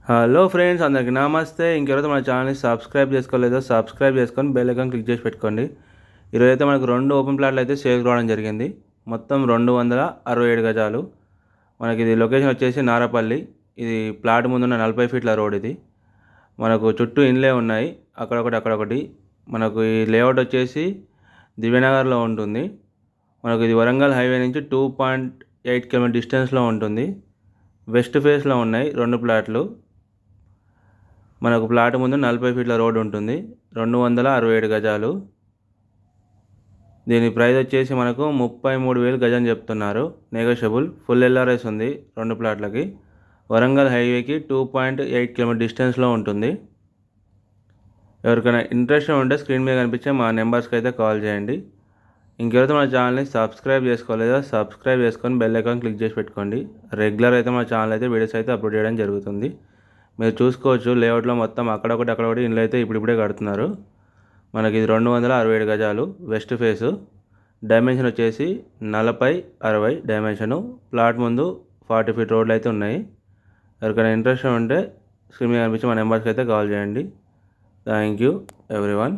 Hello friends, అందరికి నమస్తే. ఇంకెవరైతే మన ఛానల్ని సబ్స్క్రైబ్ చేసుకోలేదో సబ్స్క్రైబ్ చేసుకొని బెల్ ఐకాన్ క్లిక్ చేసి పెట్టుకోండి. ఈరోజు అయితే మనకు 2 ఓపెన్ ప్లాట్లు అయితే సేల్కి రావడం జరిగింది. మొత్తం 267 గజాలు. మనకి ఇది లొకేషన్ వచ్చేసి నారపల్లి. ఇది ప్లాట్ ముందున్న 40 ఫీట్ల రోడ్. ఇది మనకు చుట్టూ ఇండ్లే ఉన్నాయి, అక్కడొకటి. మనకు ఈ లేఅవుట్ వచ్చేసి దివ్యనగర్లో ఉంటుంది. మనకు ఇది వరంగల్ హైవే నుంచి 2.8 కిలోమీటర్ డిస్టెన్స్లో ఉంటుంది. వెస్ట్ ఫేస్లో ఉన్నాయి 2 ప్లాట్లు. మనకు ప్లాట్ ముందు 40 ఫీట్ల రోడ్ ఉంటుంది. 267 గజాలు. దీని ప్రైస్ వచ్చేసి మనకు 33,000 గజం చెప్తున్నారు. నెగోషియబుల్. ఫుల్ ఎల్ఆర్ఎస్ ఉంది 2 ప్లాట్లకి. వరంగల్ హైవేకి 2.8 కిలోమీటర్ డిస్టెన్స్లో ఉంటుంది. ఎవరికైనా ఇంట్రెస్ట్ ఉంటే స్క్రీన్ మీద కనిపించే మా నెంబర్స్కి అయితే కాల్ చేయండి. ఇంకెవరైతే మన ఛానల్ని సబ్స్క్రైబ్ చేసుకోలేదో సబ్స్క్రైబ్ చేసుకొని బెల్ ఐకాన్ క్లిక్ చేసి పెట్టుకోండి. రెగ్యులర్ అయితే మన ఛానల్ అయితే వీడియోస్ అయితే అప్లోడ్ చేయడం జరుగుతుంది. మీరు చూసుకోవచ్చు, లేఅవుట్లో మొత్తం అక్కడొకటి ఇండ్లు అయితే ఇప్పుడిప్పుడే కడుతున్నారు. మనకి ఇది 267 గజాలు. West face. డైమెన్షన్ వచ్చేసి 40-60 డైమెన్షను. ప్లాట్ ముందు 40 ఫీట్ రోడ్లు అయితే ఉన్నాయి. ఎవరికైనా ఇంట్రెస్ట్ ఉంటే స్క్రీన్ మీద కనిపించి మా నెంబర్స్కి అయితే కాల్ చేయండి. Thank you everyone.